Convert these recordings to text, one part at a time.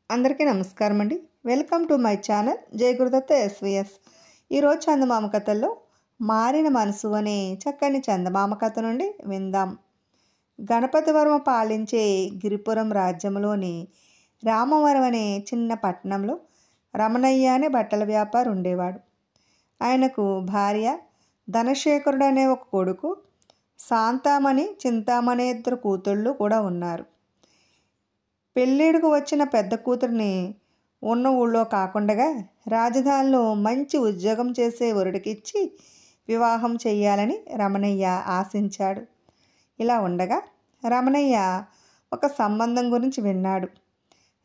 అందరికీ నమస్కారం అండి. Welcome to my channel Jaya Gurudatta SVS. ఈరోజు చందమామ కథల్లో మారిన మనసు అనే చక్కని చందమామ కథ నుండి విందాం. గణపతివర్మ పాలించే గిరిపురం రాజ్యంలోని రామవరం అనే చిన్న పట్టణంలో రమణయ్య అనే బట్టల వ్యాపారి ఉండేవాడు. ఆయనకు భార్య ధనశేఖరుడు అనే ఒక కొడుకు, శాంతామణి చింతామణి ఇద్దరు కూతుళ్ళు కూడా ఉన్నారు. పెళ్ళిడుకు వచ్చిన పెద్ద కూతురిని ఉన్న ఊళ్ళో కాకుండా రాజధానిలో మంచి ఉద్యోగం చేసే వరుడికిచ్చి వివాహం చెయ్యాలని రమణయ్య ఆశించాడు. ఇలా ఉండగా రమణయ్య ఒక సంబంధం గురించి విన్నాడు.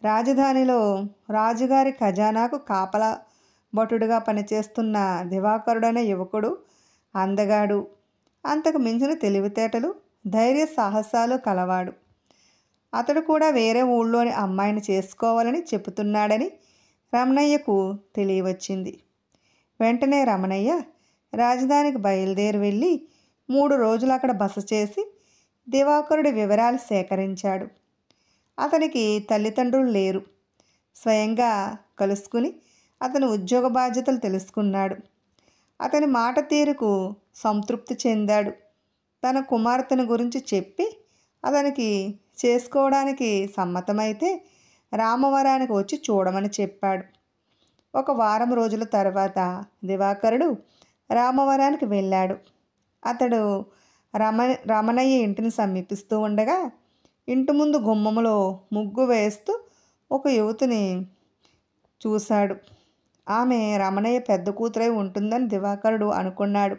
రాజధానిలో రాజుగారి ఖజానాకు కాపలా భటుడుగా పనిచేస్తున్న దివాకరుడనే యువకుడు అందగాడు, అంతకు మించిన తెలివితేటలు, ధైర్య సాహసాలు కలవాడు. అతడు కూడా వేరే ఊళ్ళోని అమ్మాయిని చేసుకోవాలని చెబుతున్నాడని రమణయ్యకు తెలియవచ్చింది. వెంటనే రమణయ్య రాజధానికి బయలుదేరి వెళ్ళి 3 రోజులు అక్కడ బస చేసి దివాకరుడి వివరాలు సేకరించాడు. అతనికి తల్లిదండ్రులు లేరు. స్వయంగా కలుసుకుని అతని ఉద్యోగ బాధ్యతలు తెలుసుకున్నాడు. అతని మాట తీరుకు సంతృప్తి చెందాడు. తన కుమార్తెను గురించి చెప్పి అతనికి చేసుకోవడానికి సమ్మతమైతే రామవరానికి వచ్చి చూడమని చెప్పాడు. 1 వారం రోజుల తర్వాత దివాకరుడు రామవరానికి వెళ్ళాడు. అతడు రమణయ్య ఇంటిని సమీపిస్తూ ఉండగా ఇంటి ముందు గుమ్మములో ముగ్గు వేస్తూ ఒక యువతిని చూశాడు. ఆమె రమణయ్య పెద్ద కూతురై ఉంటుందని దివాకరుడు అనుకున్నాడు.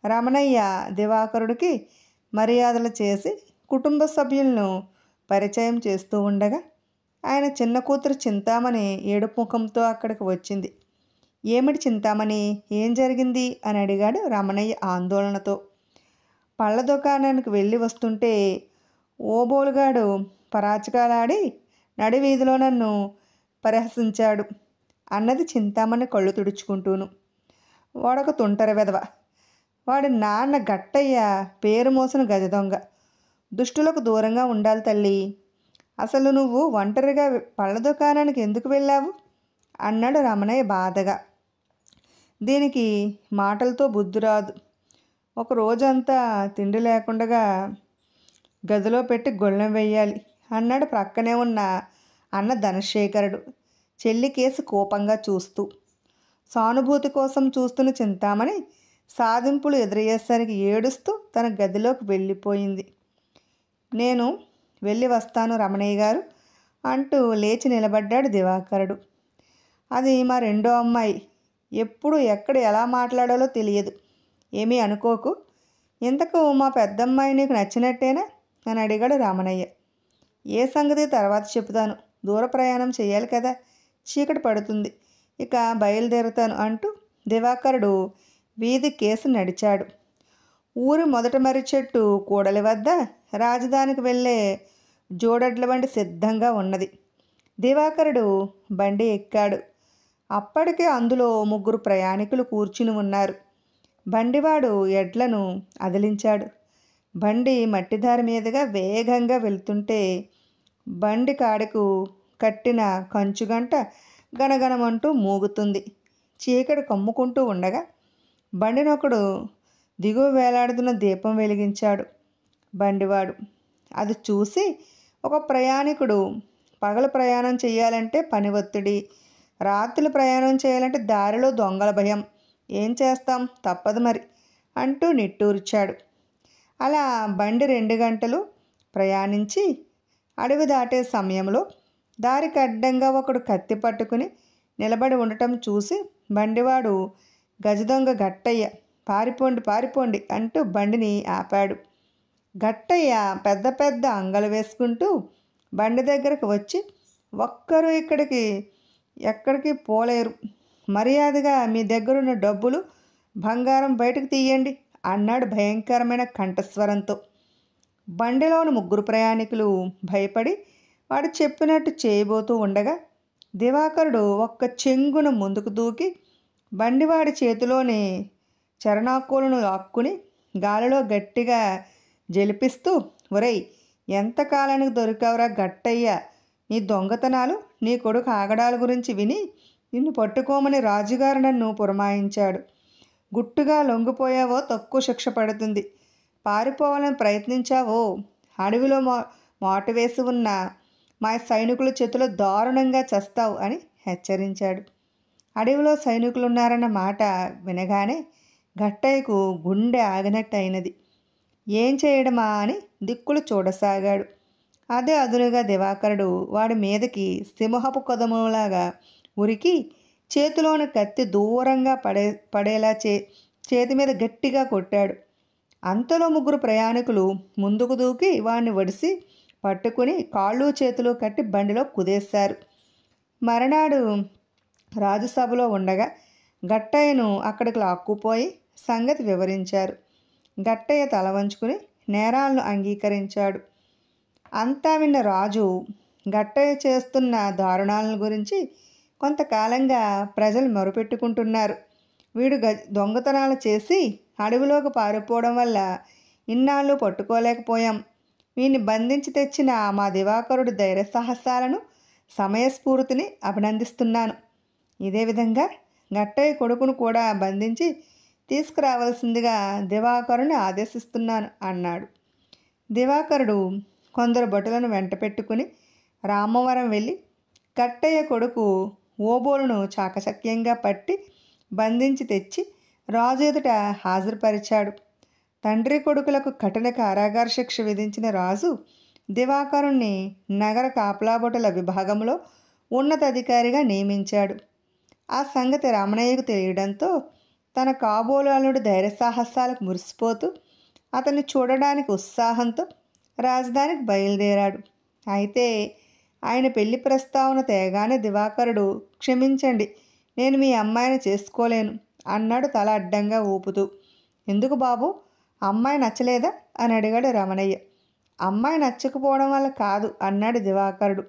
రమణయ్య దివాకరుడికి మర్యాదలు చేసి కుటుంబ సభ్యులను పరిచయం చేస్తూ ఉండగా ఆయన చిన్న కూతురు చింతామణి ఏడుపు ముఖంతో అక్కడికి వచ్చింది. ఏమిటి చింతామణి, ఏం జరిగింది అని అడిగాడు రమణయ్య ఆందోళనతో. పళ్ళ దుకాణానికి వెళ్ళి వస్తుంటే ఓబోలుగాడు పరాచకాలాడి నడి వీధిలో నన్ను పరిహసించాడు అన్నది చింతామణి కళ్ళు తుడుచుకుంటూను. వాడొక తుంటరి వెధవ. వాడి నాన్న గట్టయ్య పేరు మోసిన గజ దొంగ. దుష్టులకు దూరంగా ఉండాలి తల్లి. అసలు నువ్వు ఒంటరిగా పళ్ళ దుకాణానికి ఎందుకు వెళ్ళావు అన్నాడు రమణయ్య బాధగా. దీనికి మాటలతో బుద్ధి రాదు. ఒక రోజంతా తిండి లేకుండా గదిలో పెట్టి గొళ్ళెం వేయాలి అన్నాడు ప్రక్కనే ఉన్న అన్న ధనశేఖరుడు చెల్లి కేసు కోపంగా చూస్తూ. సానుభూతి కోసం చూస్తున్న చింతామణి సాధింపులు ఎదురయ్యేసరికి ఏడుస్తూ తన గదిలోకి వెళ్ళిపోయింది. నేను వెళ్ళి వస్తాను రమణయ్య గారు అంటూ లేచి నిలబడ్డాడు దివాకరుడు. అది మా రెండో అమ్మాయి. ఎప్పుడు ఎక్కడ ఎలా మాట్లాడాలో తెలియదు. ఏమీ అనుకోకు. ఇంతకు మా పెద్దమ్మాయి నీకు నచ్చినట్టేనా అని అడిగాడు రమణయ్య. ఏ సంగతి తర్వాత చెబుతాను. దూర ప్రయాణం చేయాలి కదా, చీకటి పడుతుంది, ఇక బయలుదేరుతాను అంటూ దివాకరుడు వీధి కేసు నడిచాడు. ఊరి మొదటి మర్రి చెట్టు కూడలి వద్ద రాజధానికి వెళ్ళే జోడెడ్ల బండి సిద్ధంగా ఉన్నది. దివాకరుడు బండి ఎక్కాడు. అప్పటికే అందులో 3 ప్రయాణికులు కూర్చుని ఉన్నారు. బండివాడు ఎడ్లను అదిలించాడు. బండి మట్టిదారి మీదుగా వేగంగా వెళ్తుంటే బండి కాడకు కట్టిన కంచుగంట గణగణమంటూ మూగుతుంది. చీకటి కమ్ముకుంటూ ఉండగా బండినొకడు దిగువ వేలాడుతున్న దీపం వెలిగించాడు బండివాడు. అది చూసి ఒక ప్రయాణికుడు పగలు ప్రయాణం చేయాలంటే పని ఒత్తిడి, రాత్రులు ప్రయాణం చేయాలంటే దారిలో దొంగల భయం, ఏం చేస్తాం తప్పదు మరి అంటూ నిట్టూర్చాడు. అలా బండి 2 గంటలు ప్రయాణించి అడవి దాటే సమయంలో దారికి అడ్డంగా ఒకడు కత్తి పట్టుకుని నిలబడి ఉండటం చూసి బండివాడు గజదొంగ గట్టయ్య పారిపోండి పారిపోండి అంటూ బండిని ఆపాడు. గట్టయ్య పెద్ద పెద్ద అంగలు వేసుకుంటూ బండి దగ్గరకు వచ్చి, ఒక్కరూ ఎక్కడికి పోలేరు, మర్యాదగా మీ దగ్గరున్న డబ్బులు బంగారం బయటకు తీయండి అన్నాడు భయంకరమైన కంఠస్వరంతో. బండిలోని 3 ప్రయాణికులు భయపడి వాడు చెప్పినట్టు చేయబోతూ ఉండగా దివాకరుడు ఒక్క చెంగున ముందుకు దూకి బండివాడి చేతిలోని చరణాకులను లాక్కుని గాలిలో గట్టిగా జలిపిస్తూ, ఒరేయ్ ఎంతకాలానికి దొరికావురా గట్టయ్య, నీ దొంగతనాలు, నీ కొడుకు ఆగడాల గురించి విని నిన్ను పట్టుకోమని రాజుగారు నన్ను పురమాయించాడు. గుట్టుగా లొంగిపోయావో తక్కువ శిక్ష పడుతుంది. పారిపోవాలని ప్రయత్నించావో అడవిలో మాటు వేసి ఉన్న మా సైనికుల చేతిలో దారుణంగా చస్తావు అని హెచ్చరించాడు. అడవిలో సైనికులున్నారన్న మాట వినగానే గట్టయ్యకు గుండె ఆగినట్టు అయినది. ఏం చేయడమా అని దిక్కులు చూడసాగాడు. అదే అదునుగా దివాకరుడు వాడి మీదకి సింహపు కొదములాగా ఉరికి చేతిలోని కత్తి దూరంగా పడేలా చేతి మీద గట్టిగా కొట్టాడు. అంతలో ముగ్గురు ప్రయాణికులు ముందుకు దూకి వాడిని వడిసి పట్టుకుని కాళ్ళు చేతులు కట్టి బండిలో కుదేశారు. మరనాడు రాజసభలో ఉండగా గట్టయ్యను అక్కడికి లాక్కుపోయి సంగతి వివరించారు. గట్టయ్య తల వంచుకుని నేరాలను అంగీకరించాడు. అంతా విన్న రాజు గట్టయ్య చేస్తున్న దారుణాలను గురించి కొంతకాలంగా ప్రజలు మొరుపెట్టుకుంటున్నారు. వీడు దొంగతనాలు చేసి అడవిలోకి పారిపోవడం వల్ల ఇన్నాళ్ళు పట్టుకోలేకపోయాం. వీడిని బంధించి తెచ్చిన మా దివాకరుడు ధైర్య సాహసాలను, సమయస్ఫూర్తిని అభినందిస్తున్నాను. ఇదే విధంగా గట్టయ్య కొడుకును కూడా బంధించి తీసుకురావాల్సిందిగా దివాకరుని ఆదేశిస్తున్నాను అన్నాడు. దివాకరుడు కొందరు భటులను వెంట పెట్టుకుని రామవరం వెళ్ళి గట్టయ్య కొడుకు ఓబోలును చాకచక్యంగా పట్టి బంధించి తెచ్చి రాజు ఎదుట హాజరుపరిచాడు. తండ్రి కొడుకులకు కఠిన కారాగార శిక్ష విధించిన రాజు దివాకరుణ్ణి నగర కాపలాభటుల విభాగంలో ఉన్నతాధికారిగా నియమించాడు. ఆ సంగతి రమణయ్యకు తెలియడంతో తన కాబోలు అల్లుడు ధైర్యసాహసాలకు మురిసిపోతూ అతన్ని చూడడానికి ఉత్సాహంతో రాజధానికి బయలుదేరాడు. అయితే ఆయన పెళ్లి ప్రస్తావన తేగానే దివాకరుడు, క్షమించండి, నేను మీ అమ్మాయిని చేసుకోలేను అన్నాడు తల అడ్డంగా ఊపుతూ. ఎందుకు బాబు, అమ్మాయి నచ్చలేదా అని అడిగాడు రమణయ్య. అమ్మాయి నచ్చకపోవడం వల్ల కాదు అన్నాడు దివాకరుడు.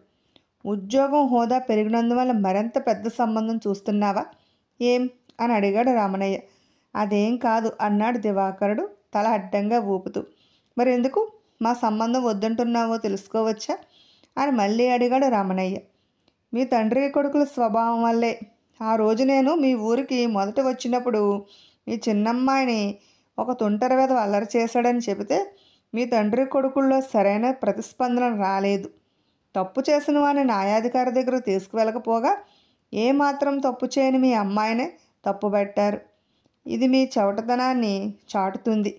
ఉద్యోగం హోదా పెరిగినందువల్ల మరింత పెద్ద సంబంధం చూస్తున్నావా ఏం అని అడిగాడు రమణయ్య. అదేం కాదు అన్నాడు దివాకరుడు తల అడ్డంగా ఊపుతూ. మరెందుకు మా సంబంధం వద్దంటున్నావో తెలుసుకోవచ్చా అని మళ్ళీ అడిగాడు రమణయ్య. మీ తండ్రి కొడుకుల స్వభావం వల్లే. ఆ రోజు నేను మీ ఊరికి మొదట వచ్చినప్పుడు మీ చిన్నమ్మాయిని ఒక తుంటరి వెధవ అల్లరి చేశాడని చెబితే మీ తండ్రి కొడుకుల్లో సరైన ప్రతిస్పందన రాలేదు. తప్పు చేసిన వాడిని న్యాయాధికారి దగ్గర తీసుకువెళ్ళకపోగా ఏమాత్రం తప్పు చేయని మీ అమ్మాయినే తప్పుబట్టారు. ఇది మీ చవటతనాన్ని చాటుతుంది.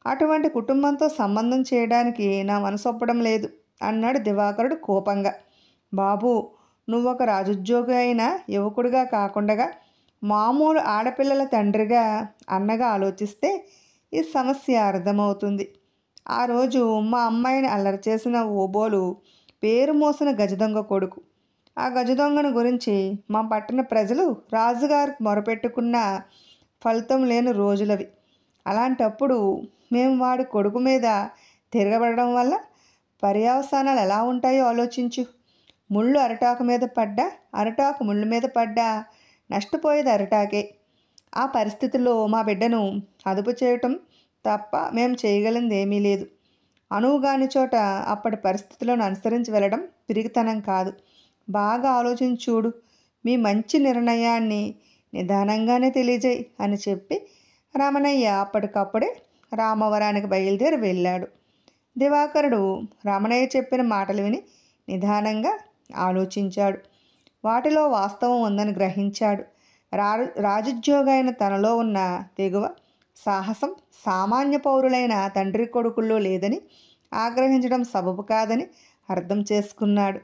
అటువంటి కుటుంబంతో సంబంధం చేయడానికి నా మనసు ఒప్పడం లేదు అన్నాడు దివాకరుడు కోపంగా. బాబు, నువ్వొక రాజుద్యోగి అయిన యువకుడిగా కాకుండా మామూలు ఆడపిల్లల తండ్రిగా, అన్నగా ఆలోచిస్తే ఈ సమస్య అర్థమవుతుంది. ఆ రోజు మా అమ్మాయిని అల్లరి చేసిన ఓబోలు పేరు మోసిన గజదొంగ కొడుకు. ఆ గజదొంగను గురించి మా పట్టణ ప్రజలు రాజుగారికి మొరపెట్టుకున్న ఫలితం లేని రోజులవి. అలాంటప్పుడు మేము వాడి కొడుకు మీద తిరగబడడం వల్ల పర్యవసానాలు ఎలా ఉంటాయో ఆలోచించు. ముళ్ళు అరటాకు మీద పడ్డా, అరటాకు ముళ్ళు మీద పడ్డా నష్టపోయేది అరటాకే. ఆ పరిస్థితుల్లో మా బిడ్డను అదుపు చేయటం తప్ప మేము చేయగలిగింది ఏమీ లేదు. అనువుగాని చోట అప్పటి పరిస్థితులను అనుసరించి వెళ్ళడం పిరిగితనం కాదు. బాగా ఆలోచించి చూడు. మీ మంచి నిర్ణయాన్ని నిదానంగానే తెలియజేయి అని చెప్పి రమణయ్య అప్పటికప్పుడే రామవరానికి బయలుదేరి వెళ్ళాడు. దివాకరుడు రమణయ్య చెప్పిన మాటలు విని నిదానంగా ఆలోచించాడు. వాటిలో వాస్తవం ఉందని గ్రహించాడు. రాజుద్యోగి అయిన తనలో ఉన్న తెగువ, సాహసం సామాన్య పౌరులైన తండ్రి కొడుకుల్లో లేదని ఆగ్రహించడం సబబు కాదని అర్థం చేసుకున్నాడు.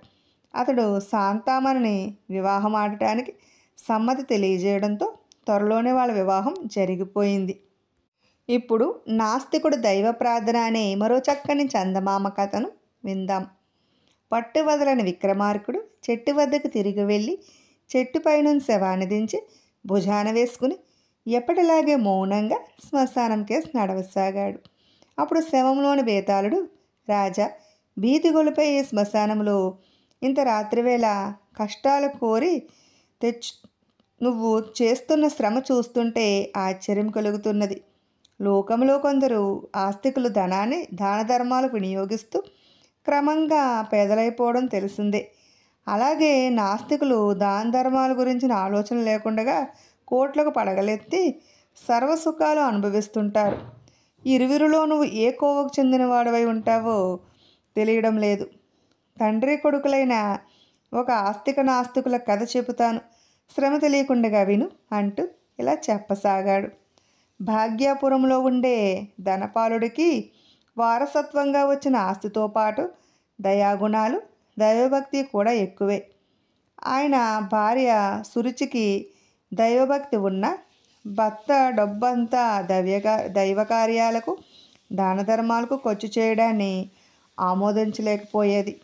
అతడు శాంతామణిని వివాహం ఆడటానికి సమ్మతి తెలియజేయడంతో త్వరలోనే వాళ్ళ వివాహం జరిగిపోయింది. ఇప్పుడు నాస్తికుడు దైవ ప్రార్థన అనే మరో చక్కని చందమామ కథను విందాం. పట్టు వదలని విక్రమార్కుడు చెట్టు వద్దకు తిరిగి వెళ్ళి చెట్టుపైనుంచి శవాన్ని దించి భుజాన వేసుకుని ఎప్పటిలాగే మౌనంగా శ్మశానం కేసి నడవసాగాడు. అప్పుడు శవంలోని బేతాళుడు, రాజా, భీతి గొలిపే ఈ శ్మశానంలో ఇంత రాత్రివేళ కష్టాలు కోరి నువ్వు చేస్తున్న శ్రమ చూస్తుంటే ఆశ్చర్యం కలుగుతున్నది. లోకంలో కొందరు ఆస్తికులు ధనాన్ని దాన ధర్మాలకు వినియోగిస్తూ క్రమంగా పేదలైపోవడం తెలిసిందే. అలాగే నాస్తికులు దాన ధర్మాల గురించిన ఆలోచన లేకుండా కోట్లకు పడగలెత్తి సర్వసుఖాలు అనుభవిస్తుంటారు. ఇరువురిలో నువ్వు ఏ కోవకు చెందినవాడవై ఉంటావో తెలియడం లేదు. తండ్రి కొడుకులైన ఒక ఆస్తిక నాస్తికుల కథ చెబుతాను, శ్రమ తెలియకుండా విను అంటూ ఇలా చెప్పసాగాడు. భాగ్యాపురంలో ఉండే ధనపాలుడికి వారసత్వంగా వచ్చిన ఆస్తితో పాటు దయాగుణాలు, దైవభక్తి కూడా ఎక్కువే. ఆయన భార్య సురుచికి దైవభక్తి ఉన్న భర్త డబ్బంతా దైవ కార్యాలకు, దాన ధర్మాలకు ఖర్చు చేయడాన్ని ఆమోదించలేకపోయేది.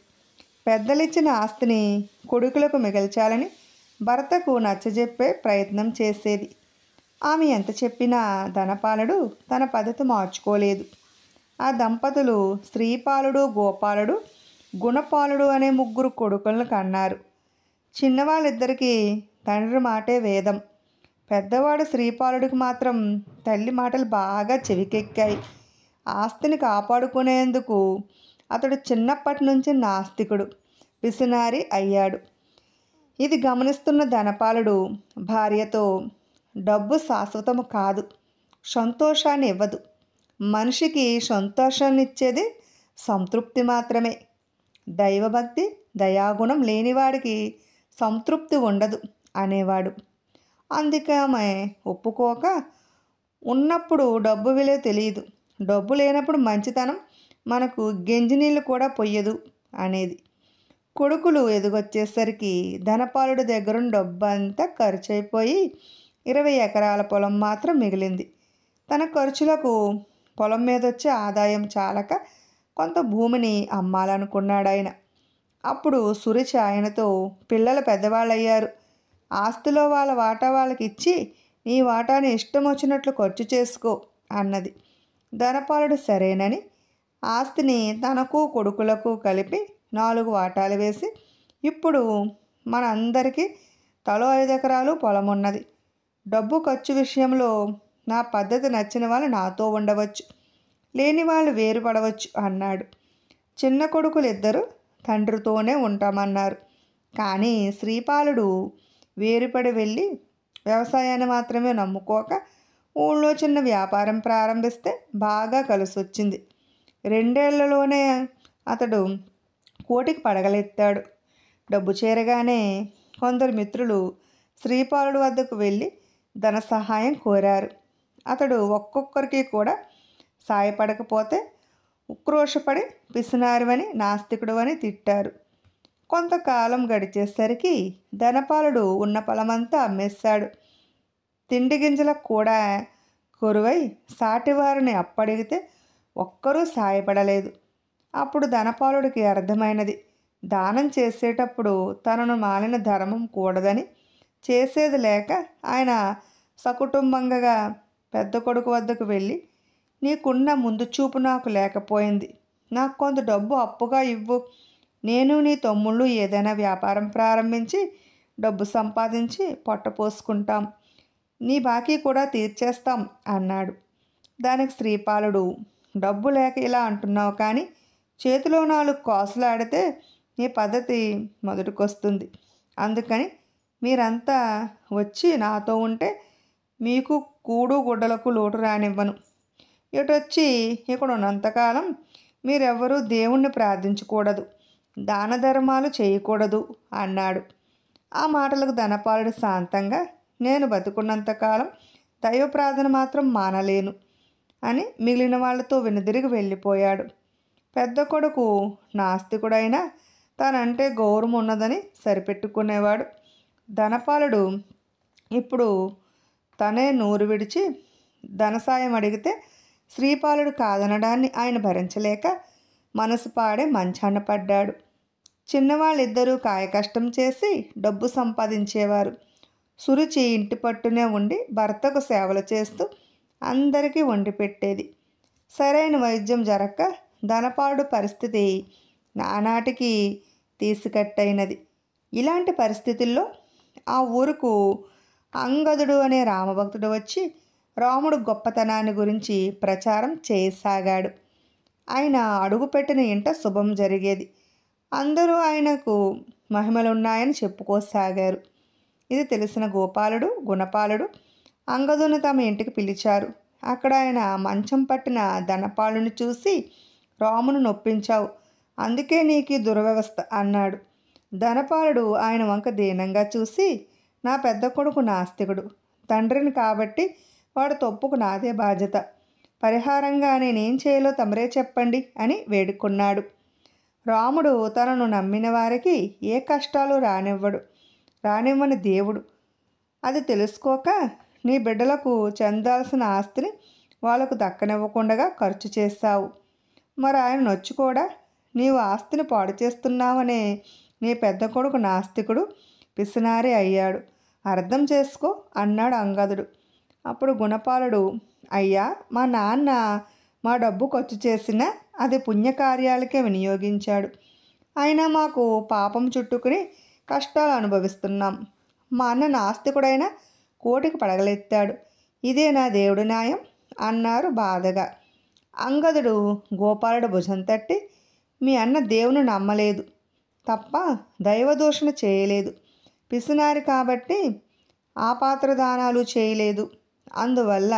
పెద్దలిచ్చిన ఆస్తిని కొడుకులకు మిగల్చాలని భర్తకు నచ్చజెప్పే ప్రయత్నం చేసేది. ఆమె ఎంత చెప్పినా ధనపాలుడు తన పద్ధతి మార్చుకోలేదు. ఆ దంపతులు శ్రీపాలుడు, గోపాలుడు, గుణపాలుడు అనే 3 కొడుకులను కన్నారు. చిన్నవాళ్ళిద్దరికీ తండ్రి మాటే వేదం. పెద్దవాడు శ్రీపాలుడికి మాత్రం తల్లి మాటలు బాగా చెవికెక్కాయి. ఆస్తిని కాపాడుకునేందుకు అతడు చిన్నప్పటి నుంచి నాస్తికుడు, పిసినారి అయ్యాడు. ఇది గమనిస్తున్న ధనపాలుడు భార్యతో, డబ్బు శాశ్వతము కాదు, సంతోషాన్ని ఇవ్వదు. మనిషికి సంతోషాన్ని ఇచ్చేది సంతృప్తి మాత్రమే. దైవభక్తి, దయాగుణం లేనివాడికి సంతృప్తి ఉండదు అనేవాడు. అందుకే ఆమె ఒప్పుకోక, ఉన్నప్పుడు డబ్బు విలువ తెలియదు, డబ్బు లేనప్పుడు మంచితనం మనకు గెంజినీళ్ళు కూడా పొయ్యదు అనేది. కొడుకులు ఎదుగొచ్చేసరికి ధనపాలుడి దగ్గరున్న డబ్బంతా ఖర్చు అయిపోయి 20 ఎకరాల పొలం మాత్రం మిగిలింది. తన ఖర్చులకు పొలం మీద వచ్చే ఆదాయం చాలక కొంత భూమిని అమ్మాలనుకున్నాడాయన. అప్పుడు సురుచి ఆయనతో, పిల్లలు పెద్దవాళ్ళయ్యారు, ఆస్తిలో వాళ్ళ వాటా వాళ్ళకి ఇచ్చి నీ వాటాని ఇష్టం వచ్చినట్లు ఖర్చు చేసుకో అన్నది. ధనపాలుడు సరేనని ఆస్తిని తనకు కొడుకులకు కలిపి 4 వాటాలు వేసి, ఇప్పుడు మన అందరికీ తలో 5 ఎకరాలు పొలం ఉన్నది. డబ్బు ఖర్చు విషయంలో నా పద్ధతి నచ్చిన వాళ్ళు నాతో ఉండవచ్చు, లేని వాళ్ళు వేరుపడవచ్చు అన్నాడు. చిన్న కొడుకులు ఇద్దరు తండ్రితోనే ఉంటామన్నారు. కానీ శ్రీపాలుడు వేరుపడి వెళ్ళి వ్యవసాయాన్ని మాత్రమే నమ్ముకోక ఊళ్ళో చిన్న వ్యాపారం ప్రారంభిస్తే బాగా కలిసి వచ్చింది. 2 ఏళ్లలోనే అతడు కోటికి పడగలెత్తాడు. డబ్బు చేరగానే కొందరు మిత్రులు శ్రీపాలుడి వద్దకు వెళ్ళి ధన సహాయం కోరారు. అతడు ఒక్కొక్కరికి కూడా సాయపడకపోతే ఉక్రోషపడి పిసినారివని, నాస్తికుడు అని తిట్టారు. కొంతకాలం గడిచేసరికి ధనపాలుడు ఉన్న పొలమంతా అమ్మేశాడు. తిండి గింజలకు కూడా కొరువై సాటివారిని అప్పడిగితే ఒక్కరూ సాయపడలేదు. అప్పుడు ధనపాలుడికి అర్థమైనది, దానం చేసేటప్పుడు తనను మాలిన ధర్మం కూడదని. చేసేది లేక ఆయన సకుటుంబంగా పెద్ద కొడుకు వద్దకు వెళ్ళి, నీకున్న ముందు చూపు నాకు లేకపోయింది, నాకు కొంత డబ్బు అప్పుగా ఇవ్వు, నేను నీ తమ్ముళ్ళు ఏదైనా వ్యాపారం ప్రారంభించి డబ్బు సంపాదించి పొట్ట పోసుకుంటాం, నీ బాకీ కూడా తీర్చేస్తాం అన్నాడు. దానికి శ్రీపాలుడు, డబ్బు లేక ఇలా అంటున్నావు, కానీ చేతిలో 4 కాసులు ఆడితే నీ పద్ధతి మొదటికొస్తుంది. అందుకని మీరంతా వచ్చి నాతో ఉంటే మీకు కూడు గుడ్డలకు లోటు రానివ్వను. ఇటొచ్చి ఇక్కడ ఉన్నంతకాలం మీరెవ్వరూ దేవుణ్ణి ప్రార్థించకూడదు, దాన ధర్మాలు చేయకూడదు అన్నాడు. ఆ మాటలకు ధనపాలుడు శాంతంగా, నేను బతుకున్నంతకాలం దైవ ప్రార్థన మాత్రం మానలేను అని మిగిలిన వాళ్ళతో వెనుదిరిగి వెళ్ళిపోయాడు. పెద్ద కొడుకు నాస్తికుడైనా తనంటే గౌరవం ఉన్నదని సరిపెట్టుకునేవాడు. ధనపాలుడు ఇప్పుడు తనే నూరు విడిచి ధనసాయం అడిగితే శ్రీపాలుడు కాదనడాన్ని ఆయన భరించలేక మనసు పాడే మంచాన పడ్డాడు. చిన్నవాళ్ళిద్దరూ కాయకష్టం చేసి డబ్బు సంపాదించేవారు. సురుచి ఇంటి పట్టునే ఉండి భర్తకు సేవలు చేస్తూ అందరికీ వండి పెట్టేది. సరైన వైద్యం జరక్క ధనపాలుడు పరిస్థితి నానాటికి తీసుకట్టయినది. ఇలాంటి పరిస్థితుల్లో ఆ ఊరుకు అంగదుడు అనే రామభక్తుడు వచ్చి రాముడు గొప్పతనాన్ని గురించి ప్రచారం చేయసాగాడు. ఆయన అడుగుపెట్టిన ఇంట శుభం జరిగేది. అందరూ ఆయనకు మహిమలున్నాయని చెప్పుకోసాగారు. ఇది తెలిసిన గోపాలుడు గుణపాలుడు అంగదుని తమ ఇంటికి పిలిచారు. అక్కడ ఆయన మంచం పట్టిన ధనపాలుని చూసి, రామును నొప్పించావు, అందుకే నీకు ఈ దురవ్యవస్థ అన్నాడు. ధనపాలుడు ఆయన వంక దీనంగా చూసి, నా పెద్ద కొడుకు నాస్తికుడు, తండ్రిని కాబట్టి వాడు తప్పుకు నాదే బాధ్యత, పరిహారంగా నేనేం చేయాలో తమరే చెప్పండి అని వేడుకున్నాడు. రాముడు తనను నమ్మిన వారికి ఏ కష్టాలు రానివ్వని దేవుడు. అది తెలుసుకోక నీ బిడ్డలకు చెందాల్సిన ఆస్తిని వాళ్లకు దక్కనివ్వకుండా ఖర్చు చేస్తావు. మరి ఆయన నొచ్చుకోడా? నీవు ఆస్తిని పాడు చేస్తున్నావనే నీ పెద్ద కొడుకు నాస్తికుడు పిసినారి అయ్యాడు, అర్థం చేసుకో అన్నాడు అంగదుడు. అప్పుడు గుణపాలుడు, అయ్యా, మా నాన్న మా డబ్బు ఖర్చు చేసినా అది పుణ్యకార్యాలకే వినియోగించాడు. అయినా మాకు పాపం చుట్టుకుని కష్టాలు అనుభవిస్తున్నాం. మా అన్న నాస్తికుడైనా కోటికి పడగలెత్తాడు, ఇదే నా దేవుడి న్యాయం అన్నారు బాధగా. అంగదుడు గోపాలుడు భుజం తట్టి, మీ అన్న దేవుని నమ్మలేదు తప్ప దైవదూషణ చేయలేదు, పిసినారి కాబట్టి ఆపాత్రదానాలు చేయలేదు, అందువల్ల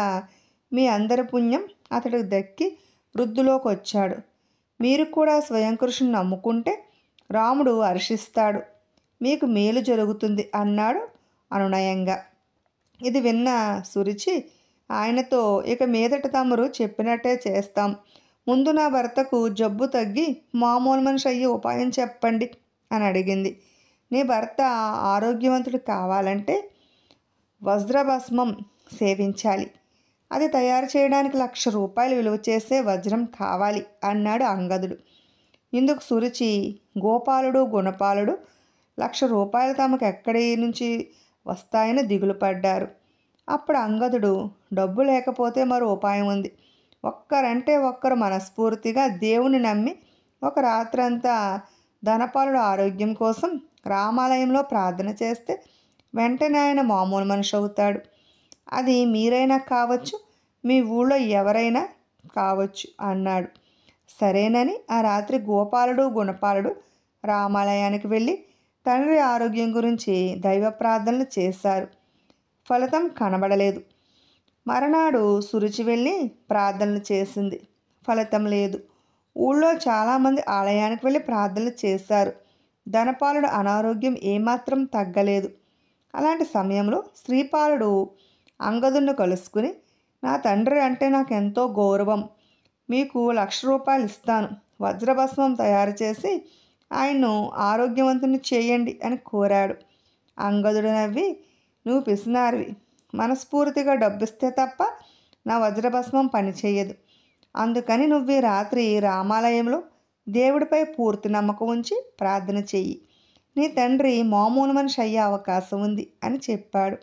మీ అందరి పుణ్యం అతడికి దక్కి వృద్ధిలోకి వచ్చాడు. మీరు కూడా స్వయం కృషిని నమ్ముకుంటే రాముడు హర్షిస్తాడు, మీకు మేలు జరుగుతుంది అన్నాడు అనునయంగా. ఇది విన్న సురుచి ఆయనతో, ఇక మీదట తమరు చెప్పినట్టే చేస్తాం, ముందు నా భర్తకు జబ్బు తగ్గి మామూలు మనిషి అయ్యే ఉపాయం చెప్పండి అని అడిగింది. నీ భర్త ఆరోగ్యవంతుడు కావాలంటే వజ్రభస్మం సేవించాలి, అది తయారు చేయడానికి 1,00,000 రూపాయలు విలువ చేసే వజ్రం కావాలి అన్నాడు అంగదుడు. ఇందుకు సురుచి, గోపాలుడు గుణపాలుడు 1,00,000 రూపాయలు తమకు ఎక్కడి నుంచి వస్తాయని దిగులు పడ్డారు. అప్పుడు అంగదుడు, డబ్బు లేకపోతే మరో ఉపాయం ఉంది, ఒక్కరంటే ఒక్కరు మనస్ఫూర్తిగా దేవుని నమ్మి ఒక రాత్రంతా ధనపాలుడు ఆరోగ్యం కోసం రామాలయంలో ప్రార్థన చేస్తే వెంటనే ఆయన మామూలు మనిషి అవుతాడు. అది మీరైనా కావచ్చు, మీ ఊళ్ళో ఎవరైనా కావచ్చు అన్నాడు. సరేనని ఆ రాత్రి గోపాలుడు గుణపాలుడు రామాలయానికి వెళ్ళి తండ్రి ఆరోగ్యం గురించి దైవ ప్రార్థనలు చేశారు. ఫలితం కనబడలేదు. మరనాడు సురుచి వెళ్ళి ప్రార్థనలు చేసింది, ఫలితం లేదు. ఊళ్ళో చాలామంది ఆలయానికి వెళ్ళి ప్రార్థనలు చేశారు. ధనపాలుడు అనారోగ్యం ఏమాత్రం తగ్గలేదు. అలాంటి సమయంలో శ్రీపాలుడు అంగదుని కలుసుకుని, నా తండ్రి అంటే నాకు ఎంతో గౌరవం, మీకు 1,00,000 రూపాయలు ఇస్తాను, వజ్రభస్మం తయారు చేసి ఆయన్ను ఆరోగ్యవంతుని చేయండి అని కోరాడు. అంగదుడు నవ్వి, నువ్వు పిసినారివి, మనస్ఫూర్తిగా డబ్బిస్తే తప్ప నా వజ్రభస్మం పనిచేయదు, అందుకని నువ్వు ఈ రాత్రి రామాలయంలో దేవుడిపై పూర్తి నమ్మకం ఉంచి ప్రార్థన చెయ్యి, నీ తండ్రి మామూలు మనిషి అయ్యే అవకాశం ఉంది అని చెప్పాడు.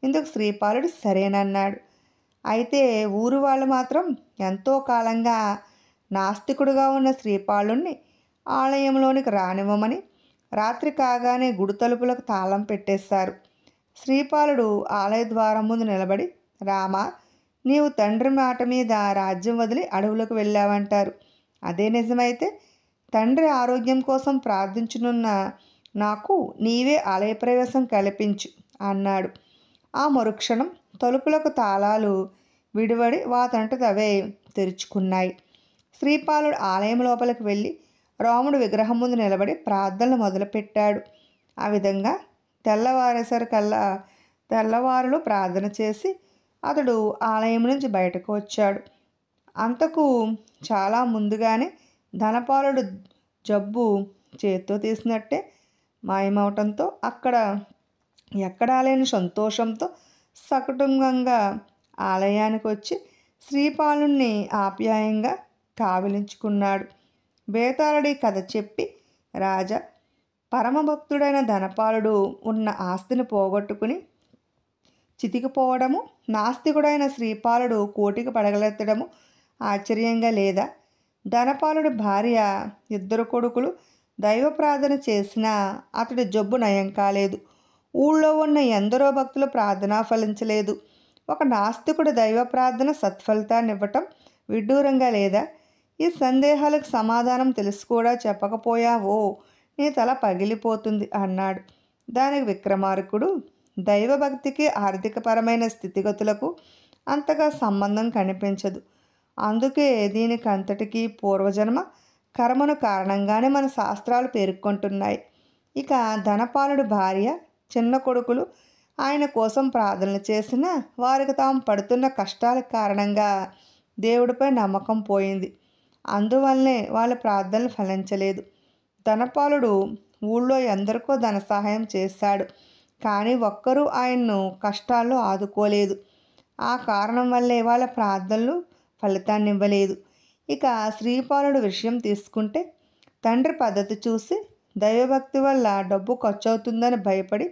ఇందుకు శ్రీపాలుడు సరేనన్నాడు. అయితే ఊరు వాళ్ళు మాత్రం ఎంతో కాలంగా నాస్తికుడుగా ఉన్న శ్రీపాలుణ్ణి ఆలయంలోనికి రానివ్వమని రాత్రి కాగానే గుడి తలుపులకు తాళం పెట్టేశారు. శ్రీపాలుడు ఆలయ ద్వారం ముందు నిలబడి, రామా, నీవు తండ్రి మాట మీద రాజ్యం వదిలి అడవులకు వెళ్ళావంటారు, అదే నిజమైతే తండ్రి ఆరోగ్యం కోసం ప్రార్థించనున్న నాకు నీవే ఆలయ ప్రవేశం కల్పించు అన్నాడు. ఆ మరుక్షణం తలుపులకు తాళాలు విడివడి వాతంటవే తెరుచుకున్నాయి. శ్రీపాలుడు ఆలయం లోపలికి వెళ్ళి రాముడు విగ్రహం ముందు నిలబడి ప్రార్థనలు మొదలుపెట్టాడు. ఆ విధంగా తెల్లవారులు ప్రార్థన చేసి అతడు ఆలయం నుంచి బయటకు వచ్చాడు. అంతకు చాలా ముందుగానే ధనపాలుడు జబ్బు చేత్తో తీసినట్టే మాయమవటంతో అక్కడ ఎక్కడా లేని సంతోషంతో సకుటుంబంగా ఆలయానికి వచ్చి శ్రీపాలుణ్ణి ఆప్యాయంగా కావిలించుకున్నాడు. బేతాళుడి కథ చెప్పి, రాజా, పరమభక్తుడైన ధనపాలుడు ఉన్న ఆస్తిని పోగొట్టుకుని చితికిపోవడము, నాస్తికుడైన శ్రీపాలుడు కోటికి పడగలెత్తడము ఆశ్చర్యంగా లేదా? ధనపాలుడి భార్య 2 కొడుకులు దైవ ప్రార్థన చేసినా అతడి జబ్బు నయం కాలేదు. ఊళ్ళో ఉన్న ఎందరో భక్తులు ప్రార్థన ఫలించలేదు. ఒక నాస్తికుడు దైవ ప్రార్థన సత్ఫలితాన్ని ఇవ్వటం విడ్డూరంగా లేదా? ఈ సందేహాలకు సమాధానం తెలిసి కూడా చెప్పకపోయావో నీ తల పగిలిపోతుంది అన్నాడు. దానికి విక్రమార్కుడు, దైవభక్తికి ఆర్థికపరమైన స్థితిగతులకు అంతగా సంబంధం కనిపించదు. అందుకే దీనికంతటికీ పూర్వజన్మ కర్మను కారణంగానే మన శాస్త్రాలు పేర్కొంటున్నాయి. ఇక ధనపాలుడి భార్య, చిన్న కొడుకులు ఆయన కోసం ప్రార్థనలు చేసినా వారికి తాము పడుతున్న కష్టాల కారణంగా దేవుడిపై నమ్మకం పోయింది. అందువల్లనే వాళ్ళ ప్రార్థనలు ఫలించలేదు. ధనపాలుడు ఊళ్ళో ఎందరికో ధన సహాయం చేశాడు, కానీ ఒక్కరూ ఆయన్ను కష్టాల్లో ఆదుకోలేదు. ఆ కారణం వల్లే వాళ్ళ ప్రార్థనలు ఫలితాన్ని ఇవ్వలేదు. ఇక శ్రీపాలుడు విషయం తీసుకుంటే, తండ్రి పద్ధతి చూసి దైవభక్తి వల్ల డబ్బు ఖర్చు అవుతుందని భయపడి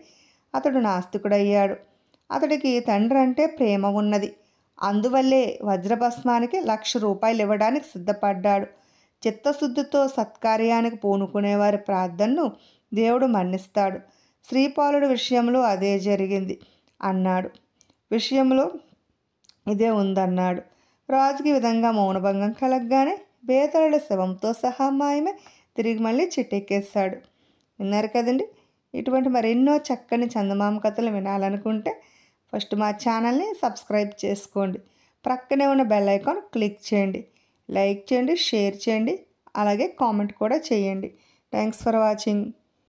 అతడు నాస్తికుడయ్యాడు. అతడికి తండ్రి అంటే ప్రేమ ఉన్నది. అందువల్లే వజ్రభస్మానికి 1,00,000 రూపాయలు ఇవ్వడానికి సిద్ధపడ్డాడు. చిత్తశుద్ధితో సత్కార్యానికి పూనుకునేవారి ప్రార్థనను దేవుడు మన్నిస్తాడు. శ్రీపాలుడి విషయంలో అదే జరిగింది అన్నాడు. విషయంలో ఇదే ఉందన్నాడు. రాజుకి విధంగా మౌనభంగం కలగగానే బేతాళుడి శవంతో సహా మాయమే తిరిగి మళ్ళీ చిట్టెక్కేశాడు. విన్నారు కదండి. ఇటువంటి మరెన్నో చక్కని చందమామ కథలు వినాలనుకుంటే ఫస్ట్ మా ఛానల్ని సబ్స్క్రైబ్ చేసుకోండి. ప్రక్కనే ఉన్న బెల్ ఐకాన్ క్లిక్ చేయండి. లైక్ చేయండి, షేర్ చేయండి, అలాగే కామెంట్ కూడా చేయండి. Thanks for watching.